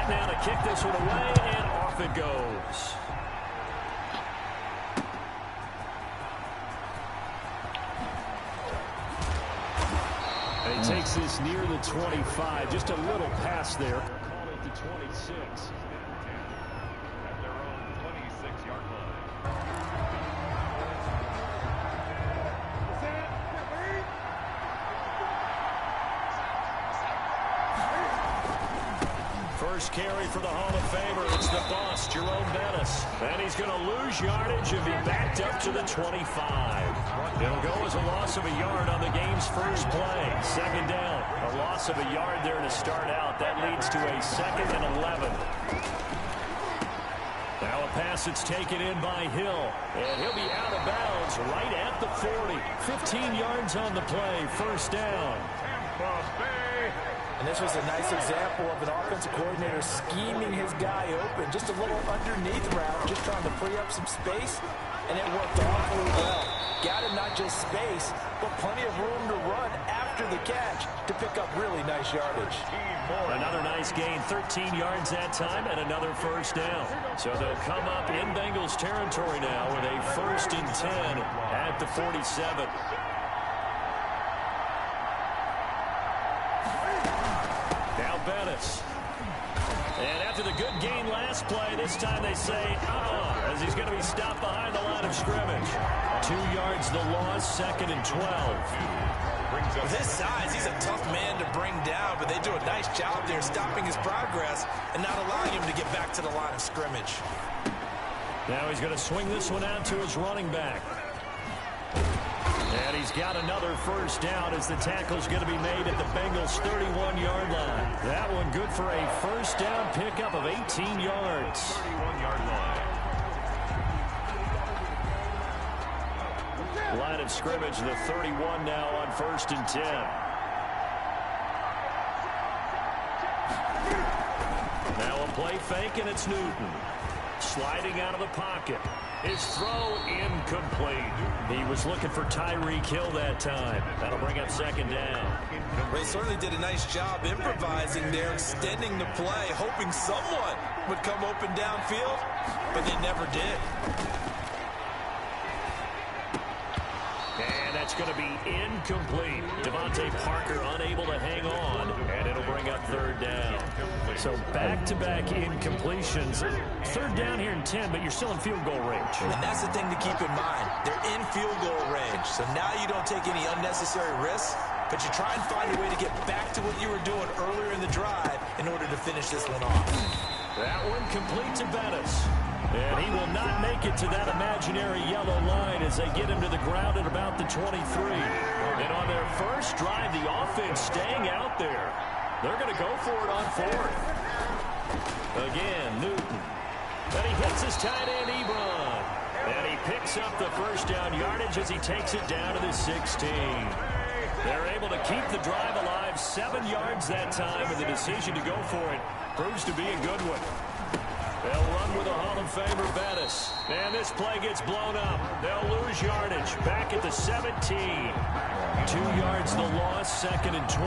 set now to kick this one away, and off it goes. And he takes this near the 25, just a little pass there. Call it the 26. At their own 26-yard line. First carry for the Hall of Famer. It's the boss, Jerome Bettis. And he's going to lose yardage and be backed up to the 25. It'll go as a loss of a yard on the game's first play. Second down. A loss of a yard there to start out. That leads to a 2nd and 11. Now a pass that's taken in by Hill. And he'll be out of bounds right at the 40. 15 yards on the play. First down. Tampa Bay. And this was a nice example of an offensive coordinator scheming his guy open. Just a little underneath route, just trying to free up some space. And it worked awfully well. Got him not just space, but plenty of room to run after the catch to pick up really nice yardage. Another nice gain, 13 yards that time, and another first down. So they'll come up in Bengals territory now with a 1st and 10 at the 47. Bettis. And after the good gain last play, this time they say, as he's going to be stopped behind the line of scrimmage. 2 yards the loss, 2nd and 12. With his size, he's a tough man to bring down, but they do a nice job there stopping his progress and not allowing him to get back to the line of scrimmage. Now he's going to swing this one out to his running back. And he's got another first down as the tackle's going to be made at the Bengals' 31-yard line. That one good for a first down pickup of 18 yards. 31-yard line. Line of scrimmage, the 31 now on 1st and 10. Now a play fake, and it's Newton. Sliding out of the pocket. His throw incomplete. He was looking for Tyreek Hill that time. That'll bring up 2nd down. They certainly did a nice job improvising there, extending the play, hoping someone would come open downfield, but they never did. And that's going to be incomplete. Devontae Parker unable to hang on, and it'll bring up 3rd down. So back-to-back incompletions. 3rd down here in 10, but you're still in field goal range. And that's the thing to keep in mind. They're in field goal range. So now you don't take any unnecessary risks, but you try and find a way to get back to what you were doing earlier in the drive in order to finish this one off. That one complete to Bettis. And he will not make it to that imaginary yellow line as they get him to the ground at about the 23. And on their first drive, the offense staying out there. They're going to go for it on 4th. Again, Newton. And he hits his tight end, Ebron. And he picks up the first down yardage as he takes it down to the 16. They're able to keep the drive alive, 7 yards that time, and the decision to go for it proves to be a good one. They'll run with a Hall of Famer, Bettis. And this play gets blown up. They'll lose yardage. Back at the 17. 2 yards the loss, 2nd and 12.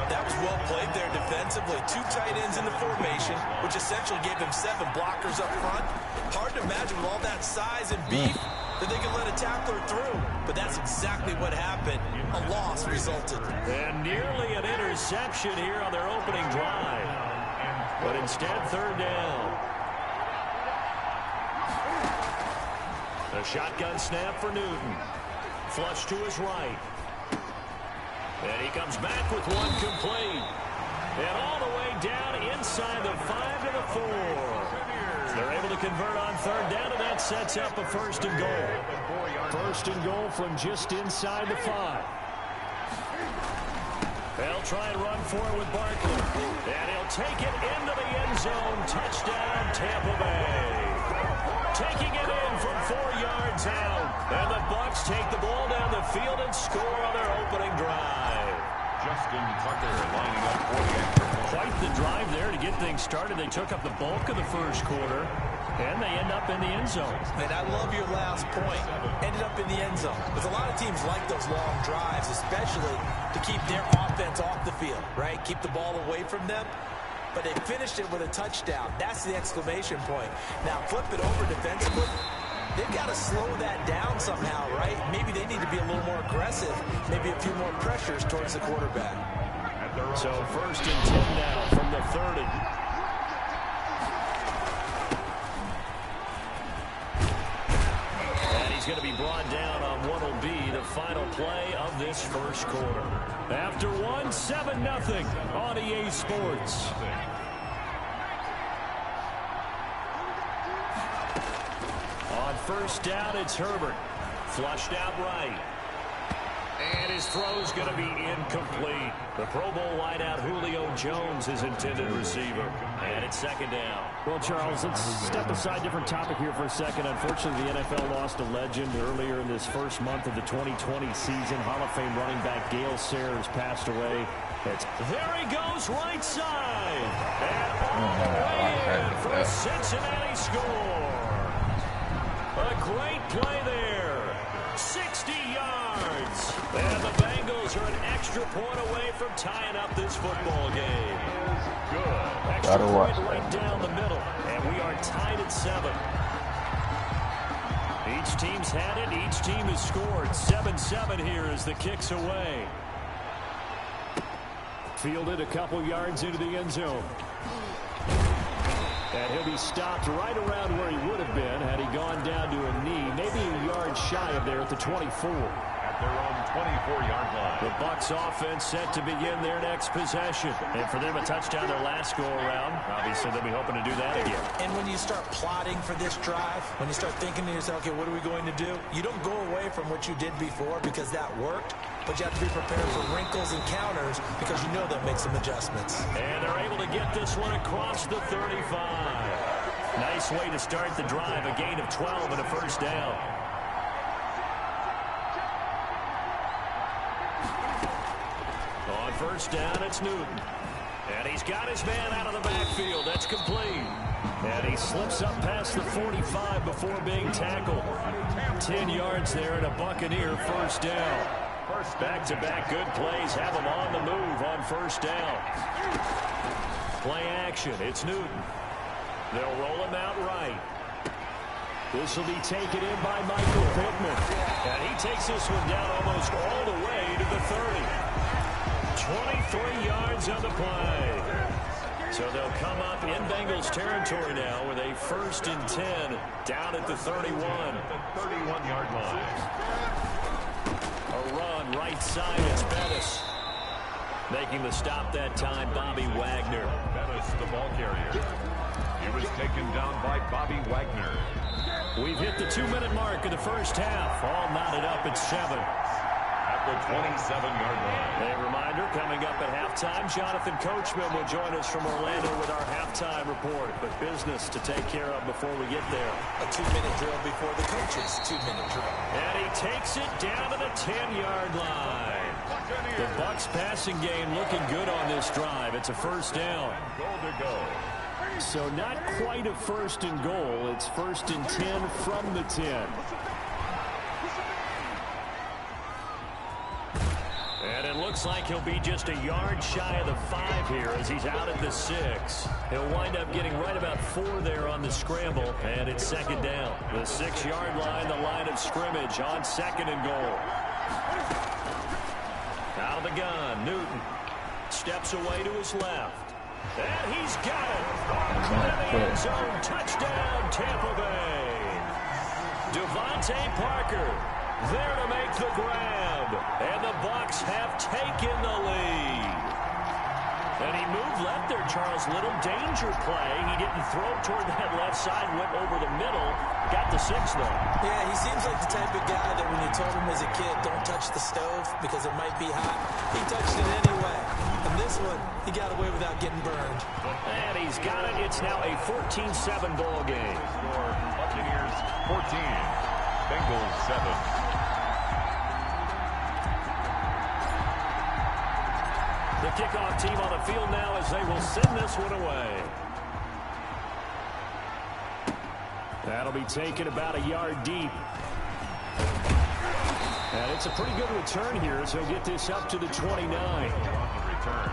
That was well played there defensively. 2 tight ends in the formation, which essentially gave them 7 blockers up front. Hard to imagine with all that size and beef that they could let a tackler through. But that's exactly what happened. A loss resulted. And nearly an interception here on their opening drive. But instead, 3rd down. A shotgun snap for Newton. Flush to his right. And he comes back with one complete. And all the way down inside the 5 to the 4. They're able to convert on 3rd down, and that sets up a 1st and goal. 1st and goal from just inside the 5. They'll try and run for it with Barkley. And he'll take it into the end zone. Touchdown, Tampa Bay. Taking it in from 4 yards out. And the Bucs take the ball down the field and score on their opening drive. Justin Tucker lining up for the extra. Quite the drive there to get things started. They took up the bulk of the first quarter. And they end up in the end zone. And I love your last point. Ended up in the end zone. Because a lot of teams like those long drives, especially to keep their offense off the field, right? Keep the ball away from them. but they finished it with a touchdown. That's the exclamation point. Now flip it over defensively. They've got to slow that down somehow, right? Maybe they need to be a little more aggressive, maybe a few more pressures towards the quarterback. So 1st and 10 now from the 30. And he's going to be brought down on what will be the final play of this first quarter. After one, 7-0 on EA Sports. On 1st down, it's Herbert. Flushed out right. And his throw's going to be incomplete. The Pro Bowl wideout Julio Jones is intended receiver. And it's 2nd down. Well, Charles, let's step aside, different topic here for a second. Unfortunately, the NFL lost a legend earlier in this first month of the 2020 season. Hall of Fame running back Gale Sayers passed away. There he goes, right side. And all the way in for a Cincinnati score. A great play there. 60 yards. And the Bengals are an extra point away from tying up this football game. Good. Extra point right down the middle. And we are tied at 7. Each team's had it. Each team has scored. 7-7 here as the kick's away. Fielded a couple yards into the end zone. And he'll be stopped right around where he would have been had he gone down to a knee, maybe a yard shy of there at the 24. At their own 24-yard line. The Bucs offense set to begin their next possession. And for them, a touchdown their last go-around. Obviously, they'll be hoping to do that again. And when you start plotting for this drive, when you start thinking to yourself, okay, what are we going to do? You don't go away from what you did before because that worked. But you have to be prepared for wrinkles and counters because you know they'll make some adjustments. And they're able to get this one across the 35. Nice way to start the drive. A gain of 12 and a 1st down. On 1st down, it's Newton. And he's got his man out of the backfield. That's complete. And he slips up past the 45 before being tackled. 10 yards there and a Buccaneer 1st down. Back-to-back good plays have him on the move on 1st down. Play action. It's Newton. They'll roll him out right. This will be taken in by Michael Pittman. And he takes this one down almost all the way to the 30. 23 yards on the play. So they'll come up in Bengals territory now with a 1st and 10 down at the 31. The 31-yard line. A run right side, it's Bettis. Making the stop that time, Bobby Wagner. Bettis, the ball carrier. He was taken down by Bobby Wagner. We've hit the 2-minute mark of the first half. All knotted up at 7. At the 27-yard line. A reminder, coming up at halftime, Jonathan Coachman will join us from Orlando with our halftime report. But business to take care of before we get there. A 2-minute drill before the coach's 2-minute drill. And he takes it down to the 10-yard line. The Bucs passing game looking good on this drive. It's a 1st down. Goal to go. So not quite a 1st and goal. It's 1st and 10 from the 10. And it looks like he'll be just a yard shy of the 5 here as he's out at the 6. He'll wind up getting right about 4 there on the scramble, and it's 2nd down. The 6-yard line, the line of scrimmage on 2nd and goal. Out of the gun, Newton steps away to his left. And he's got it. Into the end zone. Touchdown, Tampa Bay. Devontae Parker there to make the grab. And the Bucs have taken the lead. And he moved left there, Charles. Little danger play. He didn't throw toward that left side, went over the middle. Got the 6, though. Yeah, he seems like the type of guy that when you told him as a kid, don't touch the stove because it might be hot, he touched it anyway. And this one, he got away without getting burned. And he's got it. It's now a 14-7 ball game. Score Buccaneers 14, Bengals 7. The kickoff team on the field now as they will send this one away. That'll be taken about a yard deep. And it's a pretty good return here as he'll get this up to the 29. On the return,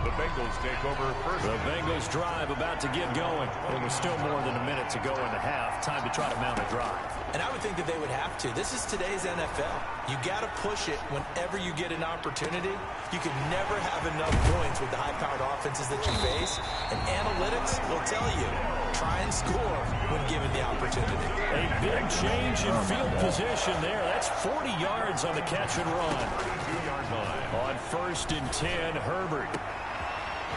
The Bengals take over first. The Bengals drive about to get going. Well, there's still more than a minute to go in the half. Time to try to mount a drive. And I would think that they would have to. This is today's NFL. You got to push it whenever you get an opportunity. You can never have enough points with the high-powered offenses that you face. And analytics will tell you, try and score when given the opportunity. A big change in field position there. That's 40 yards on the catch and run. 2-yard line. On 1st and 10, Herbert.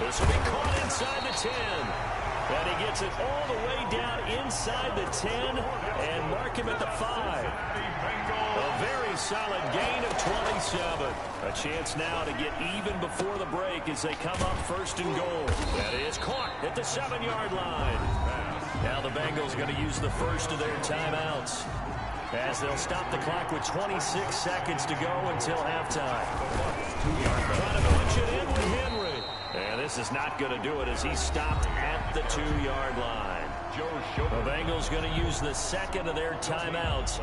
This will be caught inside the 10. And he gets it all the way down inside the 10 and mark him at the 5. A very solid gain of 27. A chance now to get even before the break as they come up 1st and goal. That is caught at the 7-yard line. Now the Bengals going to use the first of their timeouts as they'll stop the clock with 26 seconds to go until halftime. Trying to punch it in with Henry. And this is not going to do it as he stopped at the 2-yard line. The Bengals going to use the second of their timeouts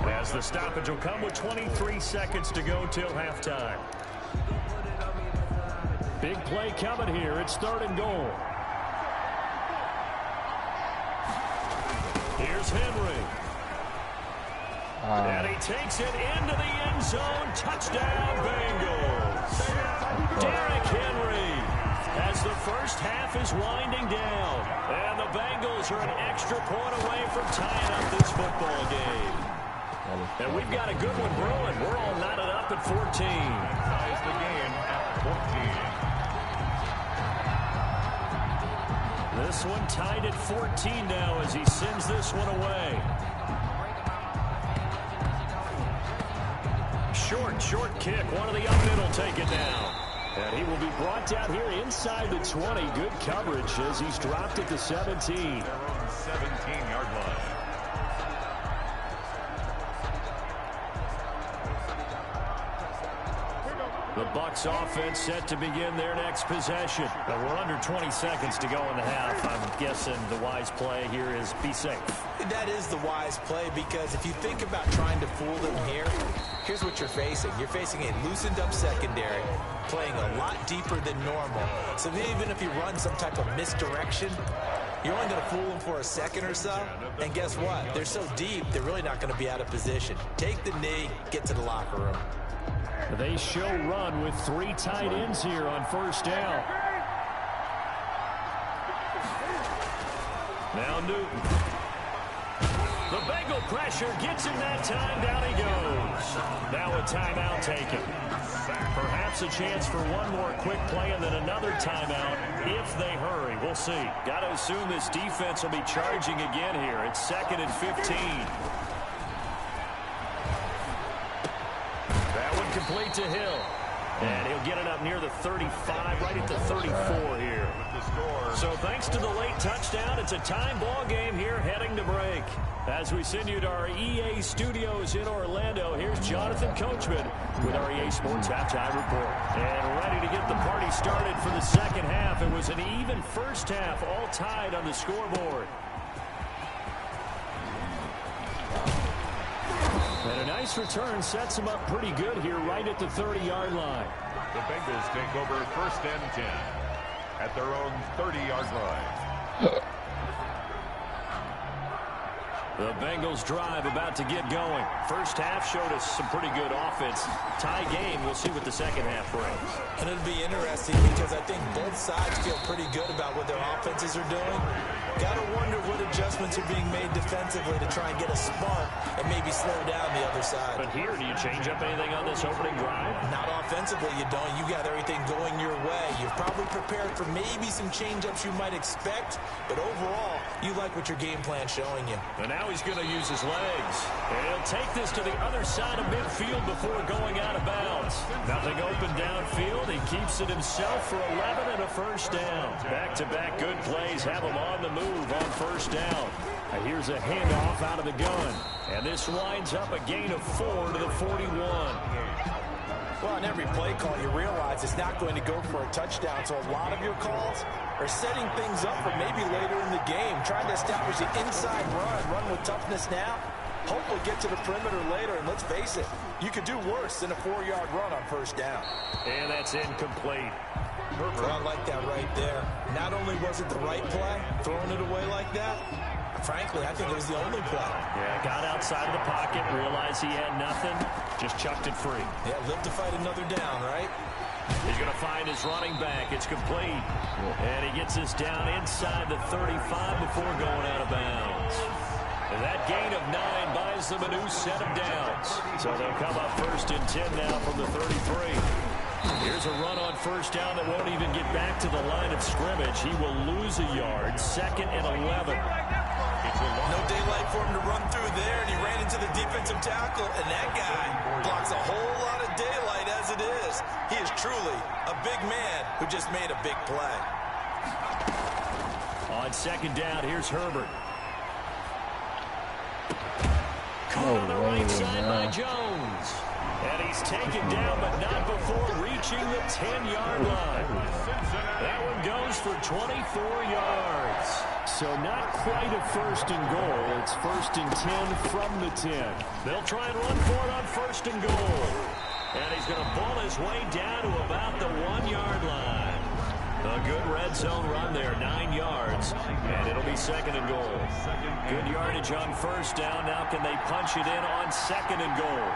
as the stoppage will come with 23 seconds to go till halftime. Big play coming here. It's 3rd and goal. Here's Henry. And he takes it into the end zone. Touchdown, Bengals. Derrick Henry as the first half is winding down. And the Bengals are an extra point away from tying up this football game. And we've got a good one brewing. We're all knotted up at 14. Ties the game at 14. This one tied at 14 now as he sends this one away. Short kick. One of the up middle take it down. And he will be brought down here inside the 20. Good coverage as he's dropped at the 17. Their own 17-yard line. The Bucs offense set to begin their next possession. But we're under 20 seconds to go in the half. I'm guessing the wise play here is be safe. That is the wise play because if you think about trying to fool them here, here's what you're facing. You're facing a loosened up secondary, playing a lot deeper than normal. So even if you run some type of misdirection, you're only going to fool them for a second or so. And guess what? They're so deep, they're really not going to be out of position. Take the knee, get to the locker room. They show run with 3 tight ends here on 1st down. Now Newton. The Bengal pressure gets him that time. Down he goes. Now a timeout taken. Perhaps a chance for one more quick play and then another timeout if they hurry. We'll see. Got to assume this defense will be charging again here. It's 2nd and 15. That one complete to Hill. And he'll get it up near the 35, right at the 34 here. So thanks to the late touchdown, it's a time ball game here heading to break. As we send you to our EA studios in Orlando, here's Jonathan Coachman with our EA Sports Halftime Report. And ready to get the party started for the second half. It was an even first half, all tied on the scoreboard. And a nice return sets him up pretty good here right at the 30-yard line. The Bengals take over 1st and 10 at their own 30-yard line. The Bengals drive about to get going. First half showed us some pretty good offense. Tie game, we'll see what the second half brings. And it'll be interesting because I think both sides feel pretty good about what their offenses are doing. Got to wonder what adjustments are being made defensively to try and get a spark and maybe slow down the other side. But here, do you change up anything on this opening drive? Not offensively, you don't. You got everything going your way. You've probably prepared for maybe some change-ups you might expect, but overall, you like what your game plan's showing you. And now he's going to use his legs. And he'll take this to the other side of midfield before going out of bounds. Nothing open downfield. He keeps it himself for 11 and a first down. Back-to-back good plays have him on the move on first down. Now here's a handoff out of the gun. And this winds up a gain of 4 to the 41. Well, on every play call, you realize it's not going to go for a touchdown. So a lot of your calls are setting things up for maybe later in the game, trying to establish the inside run with toughness now. Hopefully get to the perimeter later, and let's face it, You could do worse than a 4-yard run on first down. And that's incomplete. Well, I like that right there. Not only was it the right play, throwing it away like that, frankly, I think it was the only play. Yeah, got outside of the pocket, realized he had nothing, just chucked it free. Yeah, live to fight another down, right? He's going to find his running back. It's complete. And he gets us down inside the 35 before going out of bounds. And that gain of 9 buys them a new set of downs. So they'll come up 1st and 10 now from the 33. Here's a run on first down that won't even get back to the line of scrimmage. He will lose a yard. 2nd and 11. No daylight for him to run through there, and he ran into the defensive tackle, and that guy blocks a whole lot of daylight as it is. He is truly a big man who just made a big play. On 2nd down, here's Herbert. Caught on the right side by Jones. And he's taken down, but not before reaching the 10-yard line. That one goes for 24 yards. So not quite a 1st and goal. It's 1st and 10 from the 10. They'll try and run for it on 1st and goal. And he's going to ball his way down to about the 1-yard line. A good red zone run there, 9 yards. And it'll be 2nd and goal. Good yardage on first down. Now can they punch it in on 2nd and goal?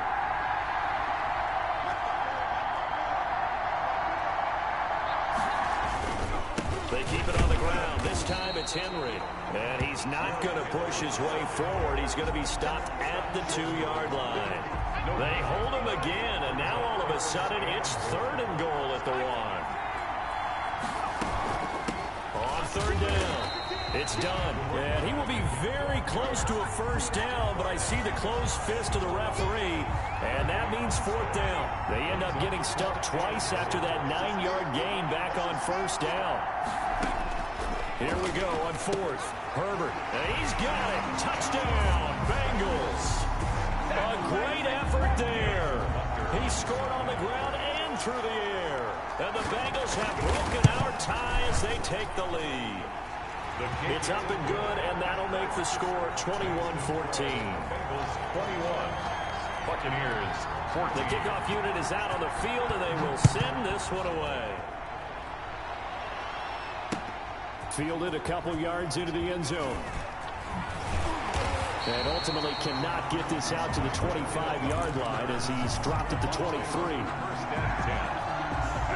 They keep it on the ground. This time it's Henry. And he's not going to push his way forward. He's going to be stopped at the 2-yard line. They hold him again, and now all of a sudden it's 3rd and goal at the 1. On 3rd down, it's done. And he will be very close to a first down, but I see the closed fist of the referee, and that means 4th down. They end up getting stumped twice after that 9-yard gain back on first down. Here we go on 4th. Herbert, and he's got it. Touchdown, Bengals. A great effort there. He scored on the ground and through the air. And the Bengals have broken our tie as they take the lead. It's up and good, and that'll make the score 21-14. Bengals 21, Buccaneers 14. The kickoff unit is out on the field, and they will send this one away. Fielded a couple yards into the end zone. And ultimately cannot get this out to the 25-yard line as he's dropped at the 23. 1st and 10.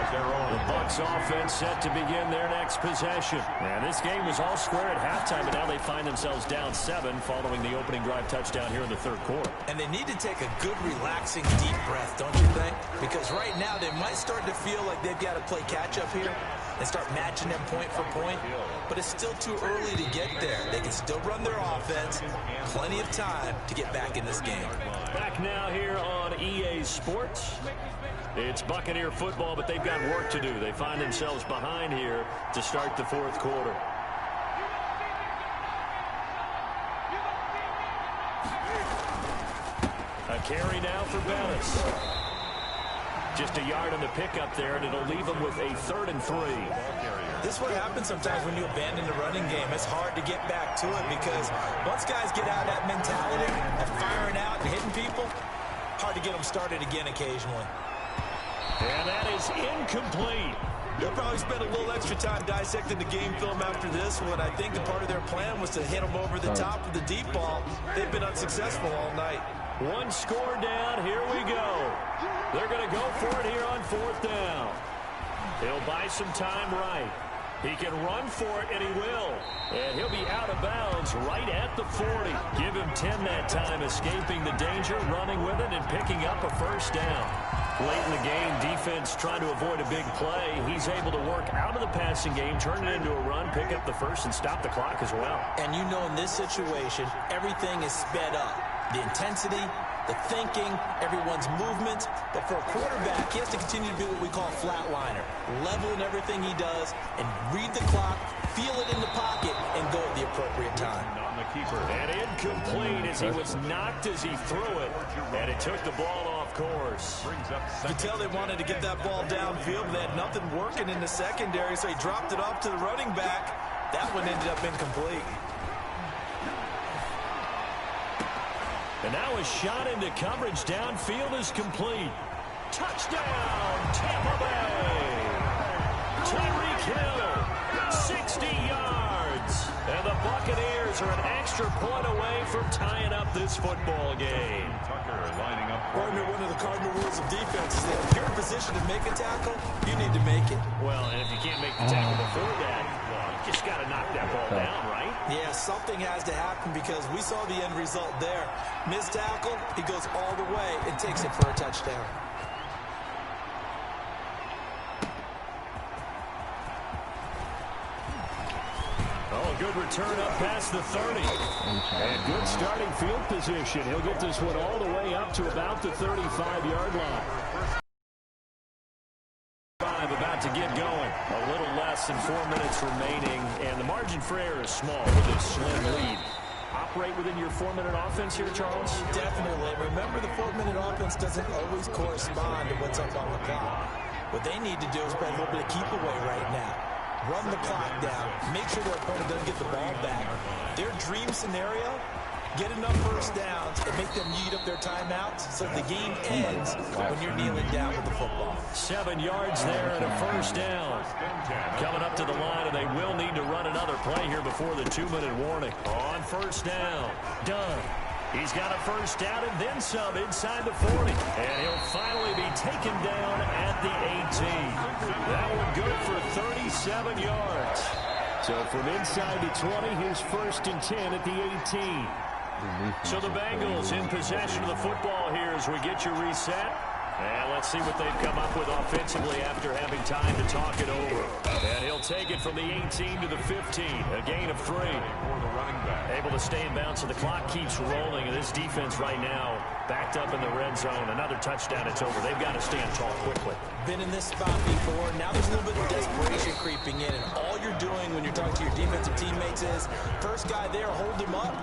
The Bucs offense set to begin their next possession. And this game was all square at halftime, and now they find themselves down 7 following the opening drive touchdown here in the 3rd quarter. And they need to take a good, relaxing, deep breath, don't you think? Because right now they might start to feel like they've got to play catch-up here and start matching them point for point. But it's still too early to get there. They can still run their offense. Plenty of time to get back in this game. Back now here on EA Sports. It's Buccaneer football, but they've got work to do. They find themselves behind here to start the 4th quarter. A carry now for Bettis. Just a yard on the pickup there, and it'll leave them with a 3rd and 3. This is what happens sometimes when you abandon the running game. It's hard to get back to it because once guys get out of that mentality of firing out and hitting people, hard to get them started again occasionally. And that is incomplete. They'll probably spend a little extra time dissecting the game film after this one. I think the part of their plan was to hit them over the top of the deep ball. They've been unsuccessful all night. One score down. Here we go. They're going to go for it here on 4th down. He'll buy some time right. He can run for it, and he will. And he'll be out of bounds right at the 40. Give him 10 that time, escaping the danger, running with it, and picking up a first down. Late in the game, defense trying to avoid a big play. He's able to work out of the passing game, turn it into a run, pick up the first, and stop the clock as well. And you know in this situation, everything is sped up. The intensity, the thinking, everyone's movement. But for a quarterback, he has to continue to be what we call a flatliner. Level in everything he does and read the clock, feel it in the pocket, and go at the appropriate time. And incomplete as he was knocked as he threw it. And it took the ball off course. You can tell they wanted to get that ball downfield, but they had nothing working in the secondary, so he dropped it off to the running back. That one ended up incomplete. And now a shot into coverage downfield is complete. Touchdown, Tampa Bay. Tyreek Hill, 60 yards. And the Buccaneers are an extra point away from tying up this football game. Tucker lining up. Partner, one of the cardinal rules of defense is that if you're in position to make a tackle, you need to make it. Well, and if you can't make the tackle before that, well, you just got to knock that ball down, right? Yeah, something has to happen because we saw the end result there. Missed tackle, he goes all the way and takes it for a touchdown. Oh, good return up past the 30. And good starting field position. He'll get this one all the way up to about the 35-yard line. About to get going. A little less than 4 minutes remaining, and the margin for error is small with a slim lead. Operate within your 4-minute offense here, Charles? Definitely. Remember, the 4-minute offense doesn't always correspond to what's up on the clock. What they need to do is play a little bit of keep away right now. Run the clock down. Make sure their opponent doesn't get the ball back. Their dream scenario, get enough first downs and make them eat up their timeouts so the game ends when you're kneeling down with the football. 7 yards there and a first down. Coming up to the line, and they will need to run another play here before the 2-minute warning. On first down, Dunn. He's got a first down and then some inside the 40. And he'll finally be taken down at the 18. That one good for 37 yards. So from inside the 20, here's 1st and 10 at the 18. So the Bengals in possession of the football here as we get you reset. And let's see what they've come up with offensively after having time to talk it over. And he'll take it from the 18 to the 15. A gain of 3. For the running back. Able to stay in bounds, so the clock keeps rolling. And this defense right now backed up in the red zone. Another touchdown, it's over. They've got to stand tall quickly. Been in this spot before. Now there's a little bit of desperation creeping in. And all you're doing when you're talking to your defensive teammates is, first guy there, hold him up.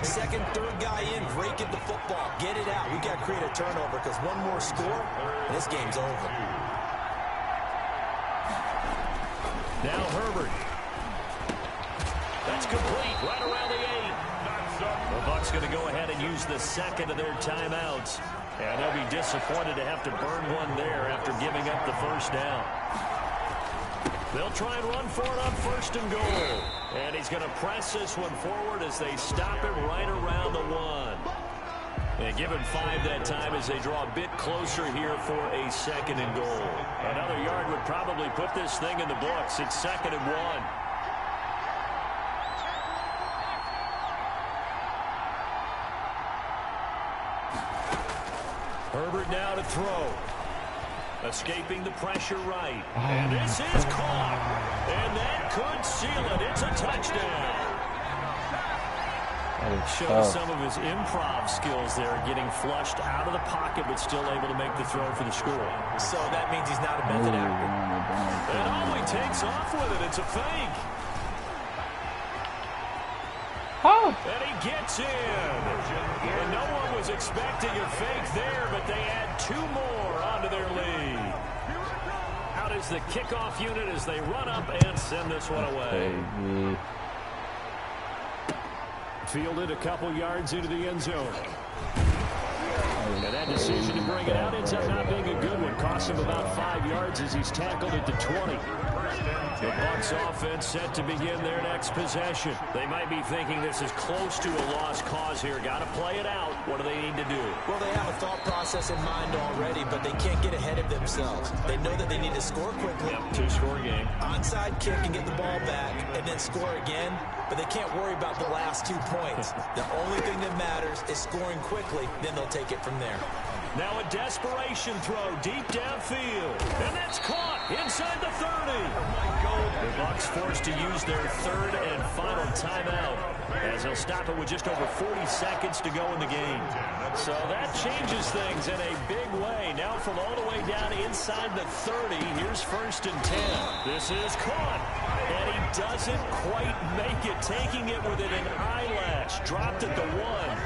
Second, third guy in, break at the football. Get it out. We got to create a turnover because one more score, and this game's over. Now Herbert. That's complete right around the 8. The Bucs going to go ahead and use the second of their timeouts. And they'll be disappointed to have to burn one there after giving up the first down. They'll try and run for it on 1st and goal. And he's going to press this one forward as they stop it right around the 1. And give him 5 that time as they draw a bit closer here for a 2nd and goal. Another yard would probably put this thing in the books. It's 2nd and 1. Herbert now to throw. Escaping the pressure right. And this is caught. And that could seal it. It's a touchdown. Shows some of his improv skills there, getting flushed out of the pocket but still able to make the throw for the score. So that means he's not a method actor. And oh, he takes off with it. It's a fake. Oh. And he gets in. And no one was expecting a fake there, but they add 2 more onto their lead. Out is the kickoff unit as they run up and send this one away. Fielded a couple yards into the end zone. And that decision to bring it out ends up not being a good one. Cost him about 5 yards as he's tackled at the 20. The Bucs offense set to begin their next possession. They might be thinking this is close to a lost cause here. Got to play it out. What do they need to do? Well, they have a thought process in mind already, but they can't get ahead of themselves. They know that they need to score quickly. Yep, 2-score game. Onside kick and get the ball back, and then score again. But they can't worry about the last 2 points. The only thing that matters is scoring quickly. Then they'll take it from there. Now a desperation throw deep downfield. And that's caught inside the 30. The Bucs forced to use their 3rd and final timeout as they'll stop it with just over 40 seconds to go in the game. So that changes things in a big way. Now from all the way down inside the 30, here's 1st and 10. This is caught. And he doesn't quite make it, taking it within an eyelash. Dropped at the 1.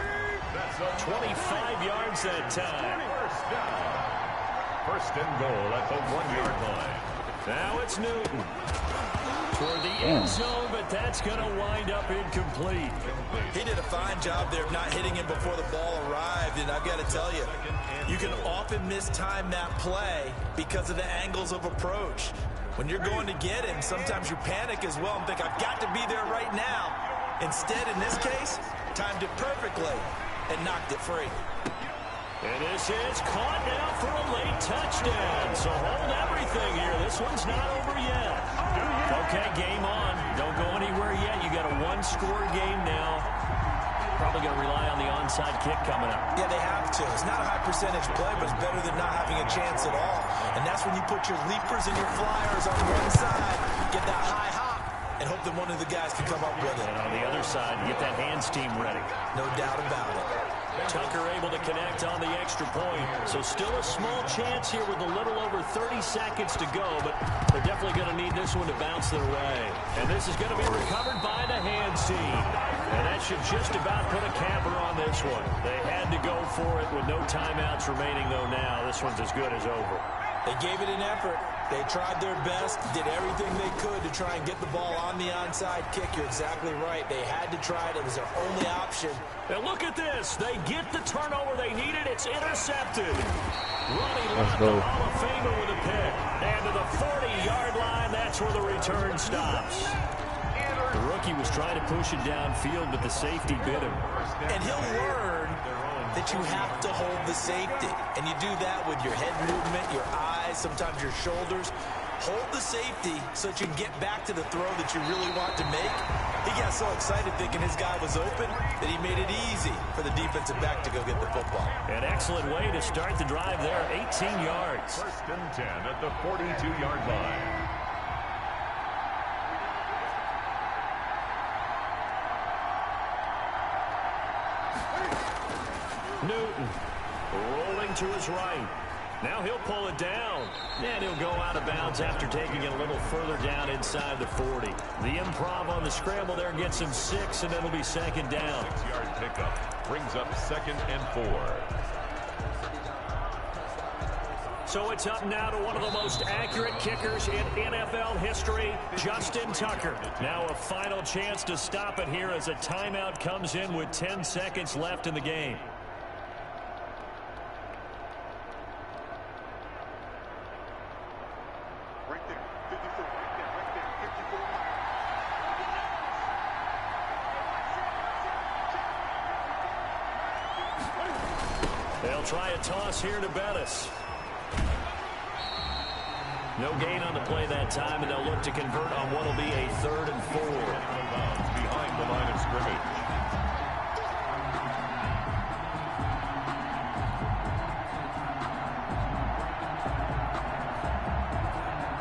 25 yards that time. 1st and goal at the 1-yard line. Now it's Newton. Toward the end zone, but that's going to wind up incomplete. He did a fine job there of not hitting him before the ball arrived, and I've got to tell you, you can often mistime that play because of the angles of approach. When you're going to get him, sometimes you panic as well and think, I've got to be there right now. Instead, in this case, timed it perfectly and knocked it free. And this is caught now for a late touchdown. So hold everything here. This one's not over yet. Okay, game on. Don't go anywhere yet. You got a one-score game now. Probably going to rely on the onside kick coming up. Yeah, they have to. It's not a high percentage play, but it's better than not having a chance at all. And that's when you put your leapers and your flyers on one side, get that high hop, and hope that one of the guys can come up with it. And on the other side, get that hands team ready. No doubt about it. Tucker able to connect on the extra point. So still a small chance here with a little over 30 seconds to go, but they're definitely going to need this one to bounce their way. And this is going to be recovered by the hands team. And that should just about put a capper on this one. They had to go for it with no timeouts remaining, though, now. This one's as good as over. They gave it an effort. They tried their best, did everything they could to try and get the ball on the onside kick. You're exactly right. They had to try it. It was their only option. And look at this. They get the turnover they needed. It's intercepted. Ronnie Lott, go. the Hall of Famer with a pick. And to the 40-yard line, that's where the return stops. The rookie was trying to push it downfield, but the safety bit him. And he'll learn that you have to hold the safety. And you do that with your head movement, your eyes, sometimes your shoulders. Hold the safety so that you can get back to the throw that you really want to make. He got so excited thinking his guy was open that he made it easy for the defensive back to go get the football. An excellent way to start the drive there, 18 yards. First and 10 at the 42-yard line. Newton rolling to his right. Now he'll pull it down. And he'll go out of bounds after taking it a little further down inside the 40. The improv on the scramble there gets him 6, and it'll be second down. 6-yard pickup brings up 2nd and 4. So it's up now to one of the most accurate kickers in NFL history, Justin Tucker. Now a final chance to stop it here as a timeout comes in with 10 seconds left in the game. They'll try a toss here to Bettis. No gain on the play that time, and they'll look to convert on what will be a 3rd and 4. Behind the line of scrimmage.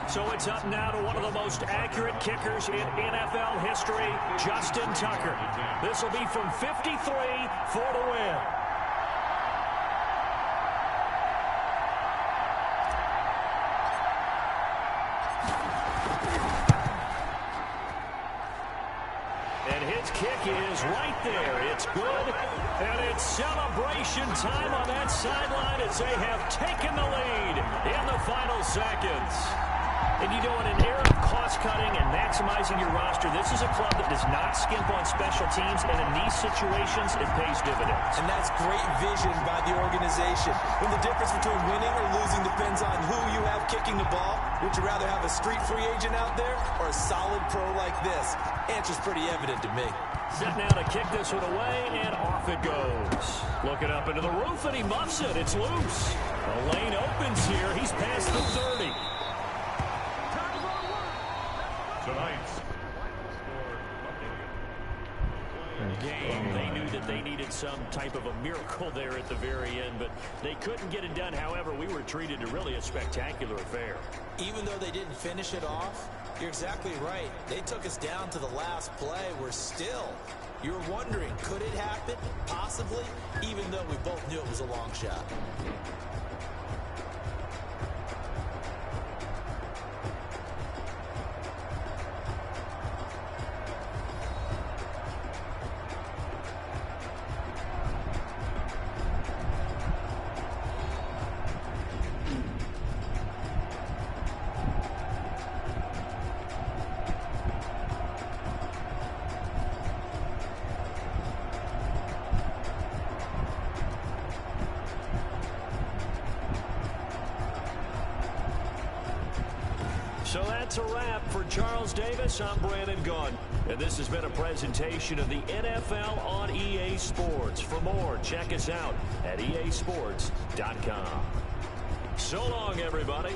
So it's up now to one of the most accurate kickers in NFL history, Justin Tucker. This will be from 53 for the win. And his kick is right there. It's good. And it's celebration time on that sideline as they have taken the lead in the final seconds. And you know, in an era of cost-cutting and maximizing your roster, this is a club that does not skimp on special teams, and in these situations, it pays dividends. And that's great vision by the organization. When the difference between winning or losing depends on who you have kicking the ball, would you rather have a street free agent out there or a solid pro like this? Answer's pretty evident to me. Set now to kick this one away, and off it goes. Looking up into the roof, and he muffs it. It's loose. The lane opens here. He's past the 30. Tonight's game. They knew that they needed some type of a miracle there at the very end, but they couldn't get it done. However, we were treated to really a spectacular affair. Even though they didn't finish it off, you're exactly right. They took us down to the last play. We're still, you were wondering, could it happen? Possibly, even though we both knew it was a long shot. So that's a wrap for Charles Davis. I'm Brandon Gaudin, and this has been a presentation of the NFL on EA Sports. For more, check us out at easports.com. So long, everybody.